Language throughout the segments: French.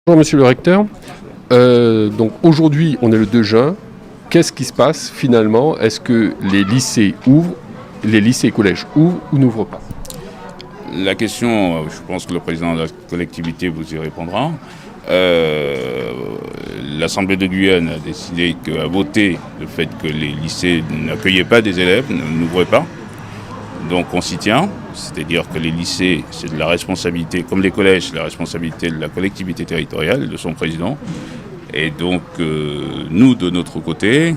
Bonjour Monsieur le Recteur. Donc aujourd'hui, on est le 2 juin. Qu'est-ce qui se passe finalement? Est-ce que les lycées ouvrent, les lycées et collèges ouvrent ou n'ouvrent pas? La question, je pense que le président de la collectivité vous y répondra. L'Assemblée de Guyane a voté le fait que les lycées n'accueillaient pas des élèves, n'ouvraient pas. Donc on s'y tient, c'est-à-dire que les lycées, c'est de la responsabilité, comme les collèges, c'est la responsabilité de la collectivité territoriale et de son président. Et donc nous, de notre côté,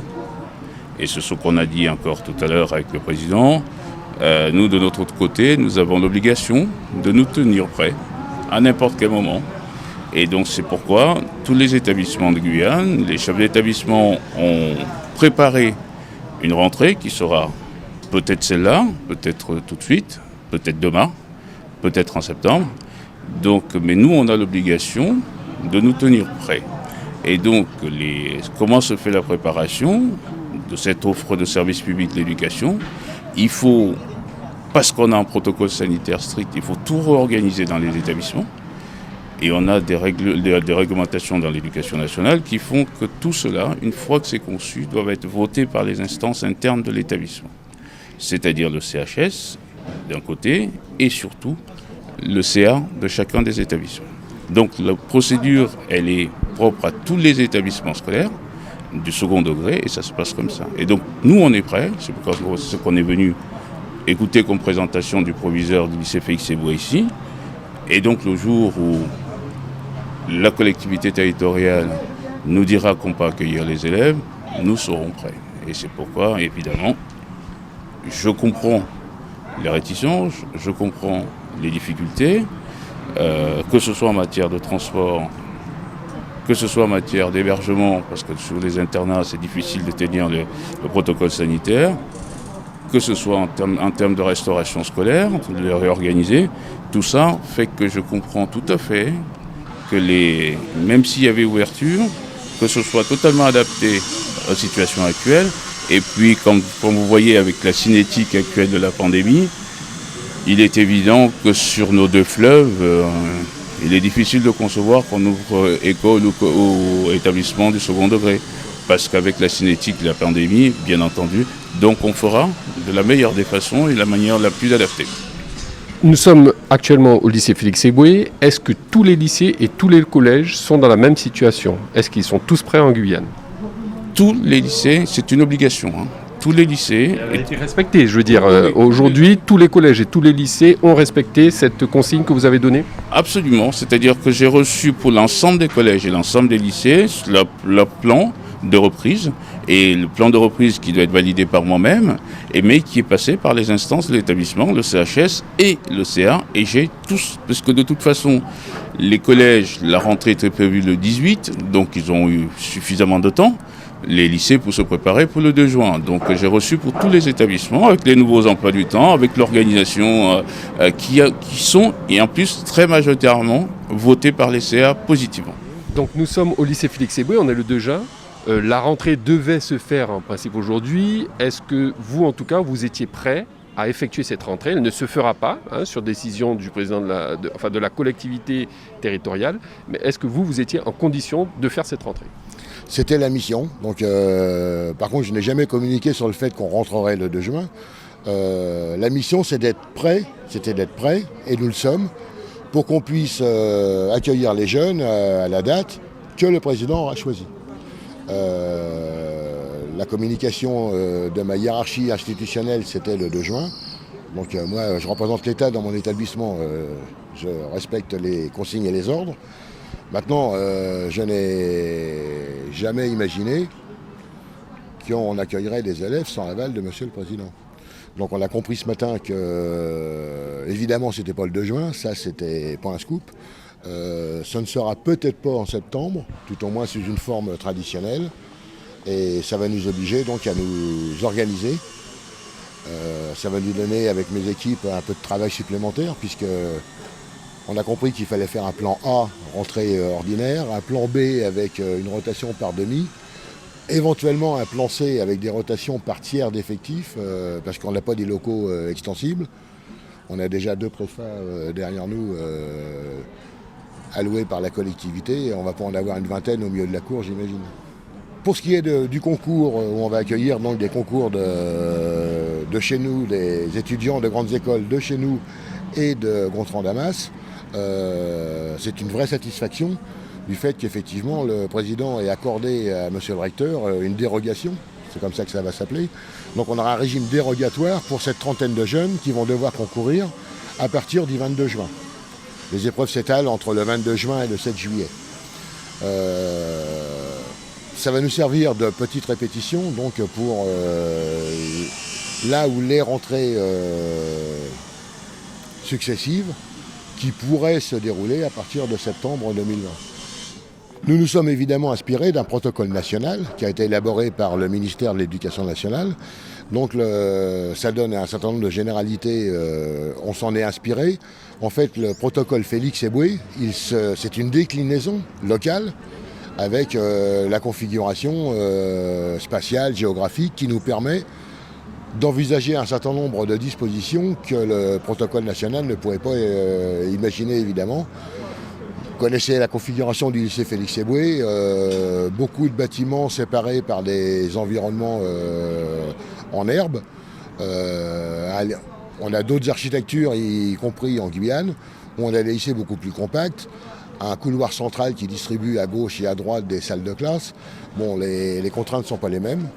et c'est ce qu'on a dit encore tout à l'heure avec le président, nous, de notre côté, nous avons l'obligation de nous tenir prêts à n'importe quel moment. Et donc c'est pourquoi tous les établissements de Guyane, les chefs d'établissement ont préparé une rentrée qui sera peut-être celle-là, peut-être tout de suite, peut-être demain, peut-être en septembre. Donc, mais nous, on a l'obligation de nous tenir prêts. Et donc, comment se fait la préparation de cette offre de service public de l'éducation? Il faut, parce qu'on a un protocole sanitaire strict, il faut tout réorganiser dans les établissements. Et on a des réglementations dans l'éducation nationale qui font que tout cela, une fois que c'est conçu, doit être voté par les instances internes de l'établissement. C'est-à-dire le CHS d'un côté et surtout le CA de chacun des établissements. Donc la procédure, elle est propre à tous les établissements scolaires du second degré et ça se passe comme ça. Et donc nous on est prêts, c'est ce qu'on est venu écouter comme présentation du proviseur du lycée Félix Éboué ici. Et donc le jour où la collectivité territoriale nous dira qu'on peut accueillir les élèves, nous serons prêts. Et c'est pourquoi évidemment je comprends les réticences, je comprends les difficultés, que ce soit en matière de transport, que ce soit en matière d'hébergement, parce que sur les internats, c'est difficile de tenir le protocole sanitaire, que ce soit en termes de restauration scolaire, de les réorganiser. Tout ça fait que je comprends tout à fait que même s'il y avait ouverture, que ce soit totalement adapté aux situations actuelles. Et puis, comme vous voyez avec la cinétique actuelle de la pandémie, il est évident que sur nos deux fleuves, il est difficile de concevoir qu'on ouvre école ou établissement du second degré. Parce qu'avec la cinétique de la pandémie, bien entendu, donc on fera de la meilleure des façons et de la manière la plus adaptée. Nous sommes actuellement au lycée Félix Éboué. Est-ce que tous les lycées et tous les collèges sont dans la même situation? Est-ce qu'ils sont tous prêts en Guyane? Tous les lycées, c'est une obligation. Tous les lycées... Elle a été respectée, je veux dire. Aujourd'hui, tous les collèges et tous les lycées ont respecté cette consigne que vous avez donnée? Absolument. C'est-à-dire que j'ai reçu pour l'ensemble des collèges et l'ensemble des lycées le plan de reprise. Et le plan de reprise qui doit être validé par moi-même, mais qui est passé par les instances de l'établissement, le CHS et le CA. Et j'ai tous, parce que de toute façon, les collèges, la rentrée était prévue le 18, donc ils ont eu suffisamment de temps. Les lycées pour se préparer pour le 2 juin. Donc j'ai reçu pour tous les établissements, avec les nouveaux emplois du temps, avec l'organisation qui sont, et en plus très majoritairement, votés par les CA positivement. Donc nous sommes au lycée Félix Éboué, on est le 2 juin. La rentrée devait se faire en principe aujourd'hui. Est-ce que vous, en tout cas, vous étiez prêt à effectuer cette rentrée? Elle ne se fera pas, sur décision du président de la collectivité territoriale. Mais est-ce que vous étiez en condition de faire cette rentrée? C'était la mission. Donc, par contre, je n'ai jamais communiqué sur le fait qu'on rentrerait le 2 juin. La mission, c'était d'être prêt, et nous le sommes, pour qu'on puisse accueillir les jeunes à la date que le président aura choisie. La communication de ma hiérarchie institutionnelle, c'était le 2 juin. Donc moi, je représente l'État dans mon établissement, je respecte les consignes et les ordres. Maintenant, je n'ai jamais imaginé qu'on accueillerait des élèves sans l'aval de Monsieur le Président. Donc on a compris ce matin que, évidemment, c'était pas le 2 juin, ça c'était pas un scoop. Ce ne sera peut-être pas en septembre, tout au moins sous une forme traditionnelle. Et ça va nous obliger donc à nous organiser. Ça va nous donner avec mes équipes un peu de travail supplémentaire puisque on a compris qu'il fallait faire un plan A, rentrée ordinaire, un plan B avec une rotation par demi, éventuellement un plan C avec des rotations par tiers d'effectifs parce qu'on n'a pas des locaux extensibles. On a déjà 2 préfats derrière nous alloués par la collectivité. Et on ne va pas en avoir une vingtaine au milieu de la cour, j'imagine. Pour ce qui est du concours, où on va accueillir donc des concours de chez nous, des étudiants de grandes écoles de chez nous et de Gontran-Damas, c'est une vraie satisfaction du fait qu'effectivement le président ait accordé à monsieur le recteur une dérogation, c'est comme ça que ça va s'appeler. Donc on aura un régime dérogatoire pour cette trentaine de jeunes qui vont devoir concourir à partir du 22 juin. Les épreuves s'étalent entre le 22 juin et le 7 juillet. Ça va nous servir de petite répétition, donc pour là où les rentrées successives qui pourraient se dérouler à partir de septembre 2020. Nous nous sommes évidemment inspirés d'un protocole national qui a été élaboré par le ministère de l'Éducation nationale. Donc ça donne un certain nombre de généralités, on s'en est inspiré. En fait, le protocole Félix Éboué, c'est une déclinaison locale avec la configuration spatiale, géographique qui nous permet d'envisager un certain nombre de dispositions que le protocole national ne pourrait pas imaginer évidemment. Vous connaissez la configuration du lycée Félix Éboué, beaucoup de bâtiments séparés par des environnements en herbe. On a d'autres architectures, y compris en Guyane, où on a des lycées beaucoup plus compacts, un couloir central qui distribue à gauche et à droite des salles de classe. Bon, les contraintes ne sont pas les mêmes.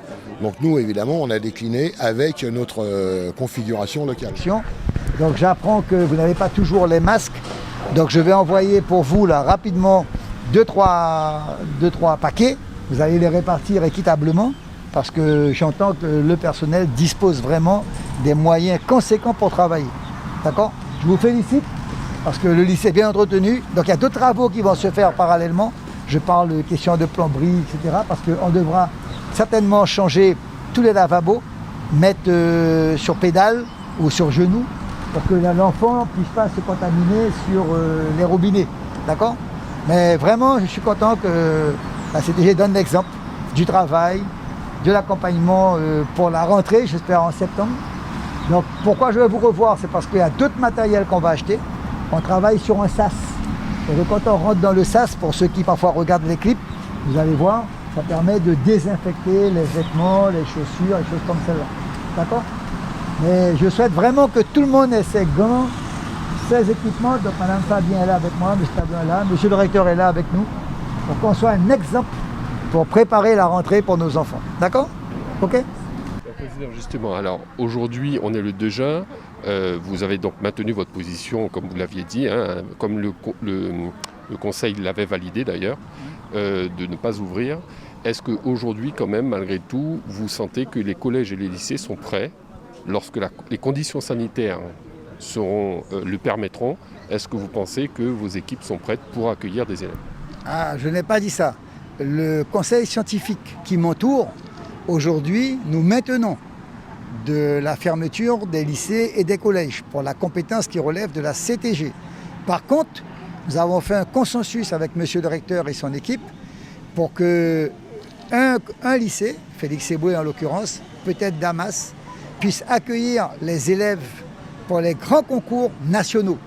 Donc nous, évidemment, on a décliné avec notre configuration locale. Donc j'apprends que vous n'avez pas toujours les masques. Donc je vais envoyer pour vous là rapidement 2-3 paquets. Vous allez les répartir équitablement parce que j'entends que le personnel dispose vraiment des moyens conséquents pour travailler. D'accord ? Je vous félicite parce que le lycée est bien entretenu. Donc il y a d'autres travaux qui vont se faire parallèlement. Je parle de questions de plomberie, etc. Parce qu'on devra certainement changer tous les lavabos, mettre sur pédale ou sur genou pour que l'enfant ne puisse pas se contaminer sur les robinets. D'accord ? Mais vraiment, je suis content que la CTG donne l'exemple du travail, de l'accompagnement pour la rentrée, j'espère en septembre. Donc pourquoi je vais vous revoir ? C'est parce qu'il y a d'autres matériels qu'on va acheter. On travaille sur un sas. Et donc, quand on rentre dans le sas, pour ceux qui parfois regardent les clips, vous allez voir, ça permet de désinfecter les vêtements, les chaussures, les choses comme celle-là. D'accord ? Mais je souhaite vraiment que tout le monde ait ses gants, ses équipements. Donc Madame Fabien est là avec moi, M. Fabien est là, Monsieur le recteur est là avec nous, pour qu'on soit un exemple pour préparer la rentrée pour nos enfants. D'accord ? Ok ? Président, justement, alors aujourd'hui, on est le 2 juin. Vous avez donc maintenu votre position, comme vous l'aviez dit, hein, comme le Conseil l'avait validé d'ailleurs, de ne pas ouvrir. Est-ce qu'aujourd'hui, quand même, malgré tout, vous sentez que les collèges et les lycées sont prêts, lorsque les conditions sanitaires le permettront? Est-ce que vous pensez que vos équipes sont prêtes pour accueillir des élèves? Ah, je n'ai pas dit ça. Le conseil scientifique qui m'entoure, aujourd'hui, nous maintenons de la fermeture des lycées et des collèges pour la compétence qui relève de la CTG. Par contre, nous avons fait un consensus avec monsieur le recteur et son équipe pour que un lycée, Félix Éboué en l'occurrence, peut-être Damas, puisse accueillir les élèves pour les grands concours nationaux.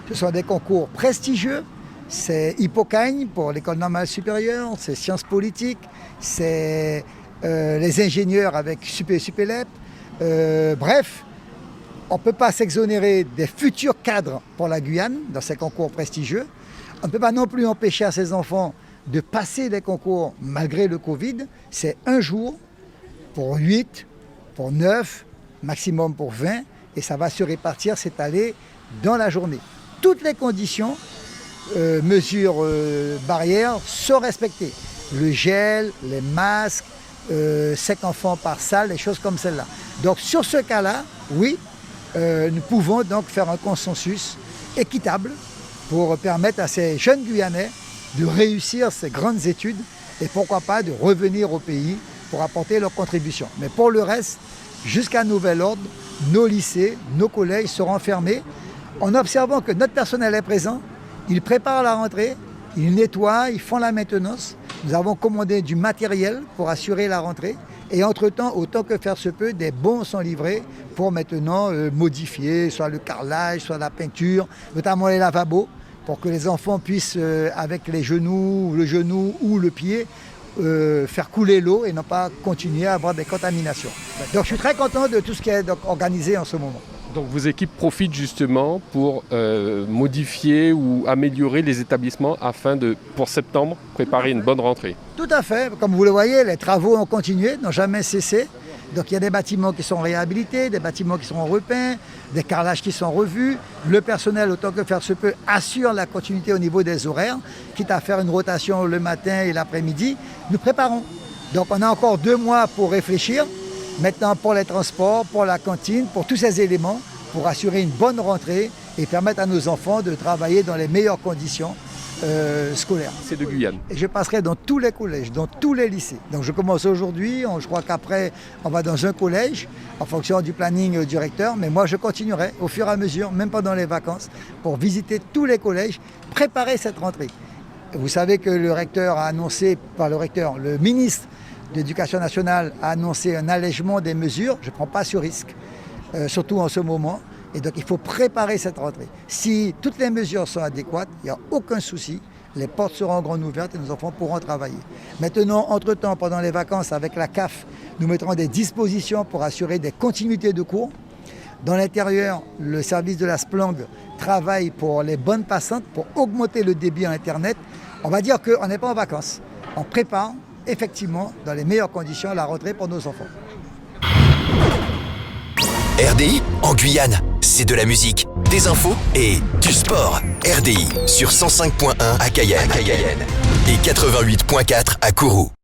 Ce sont des concours prestigieux, c'est Hippocagne pour l'école normale supérieure, c'est sciences politiques, c'est les ingénieurs avec Supélep. Bref, on ne peut pas s'exonérer des futurs cadres pour la Guyane dans ces concours prestigieux. On ne peut pas non plus empêcher à ces enfants de passer les concours malgré le Covid. C'est un jour pour 8, pour 9, maximum pour 20, et ça va se répartir, s'étaler dans la journée. Toutes les conditions, mesures barrières sont respectées. Le gel, les masques, 5 enfants par salle, des choses comme celle-là. Donc sur ce cas-là, oui, nous pouvons donc faire un consensus équitable pour permettre à ces jeunes Guyanais de réussir ces grandes études et pourquoi pas de revenir au pays pour apporter leur contribution. Mais pour le reste, jusqu'à nouvel ordre, nos lycées, nos collèges seront fermés en observant que notre personnel est présent, ils préparent la rentrée, ils nettoient, ils font la maintenance. Nous avons commandé du matériel pour assurer la rentrée et entre-temps, autant que faire se peut, des bons sont livrés pour maintenant modifier soit le carrelage, soit la peinture, notamment les lavabos pour que les enfants puissent, avec les genoux, le genou ou le pied, faire couler l'eau et non pas continuer à avoir des contaminations. Donc je suis très content de tout ce qui est donc, organisé en ce moment. Donc vos équipes profitent justement pour modifier ou améliorer les établissements afin de, pour septembre, préparer une bonne rentrée. Tout à fait. Comme vous le voyez, les travaux ont continué, n'ont jamais cessé. Donc il y a des bâtiments qui sont réhabilités, des bâtiments qui sont repeints, des carrelages qui sont revus. Le personnel, autant que faire se peut, assure la continuité au niveau des horaires, quitte à faire une rotation le matin et l'après-midi. Nous préparons. Donc on a encore 2 mois pour réfléchir. Maintenant pour les transports, pour la cantine, pour tous ces éléments, pour assurer une bonne rentrée et permettre à nos enfants de travailler dans les meilleures conditions scolaires. C'est de Guyane. Et je passerai dans tous les collèges, dans tous les lycées. Donc je commence aujourd'hui, je crois qu'après on va dans un collège en fonction du planning du recteur, mais moi je continuerai au fur et à mesure, même pendant les vacances, pour visiter tous les collèges, préparer cette rentrée. Vous savez que le recteur a annoncé, le ministre de l'Éducation nationale a annoncé un allègement des mesures. Je ne prends pas ce risque, surtout en ce moment. Et donc il faut préparer cette rentrée. Si toutes les mesures sont adéquates, il n'y a aucun souci. Les portes seront grandes ouvertes et nos enfants pourront travailler. Maintenant, entre-temps, pendant les vacances, avec la CAF, nous mettrons des dispositions pour assurer des continuités de cours. Dans l'intérieur, le service de la SPLANG travaille pour les bonnes passantes, pour augmenter le débit à Internet. On va dire qu'on n'est pas en vacances. On prépare effectivement, dans les meilleures conditions, la rentrée pour nos enfants. RDI en Guyane, c'est de la musique, des infos et du sport. RDI sur 105.1 à Cayenne et 88.4 à Kourou.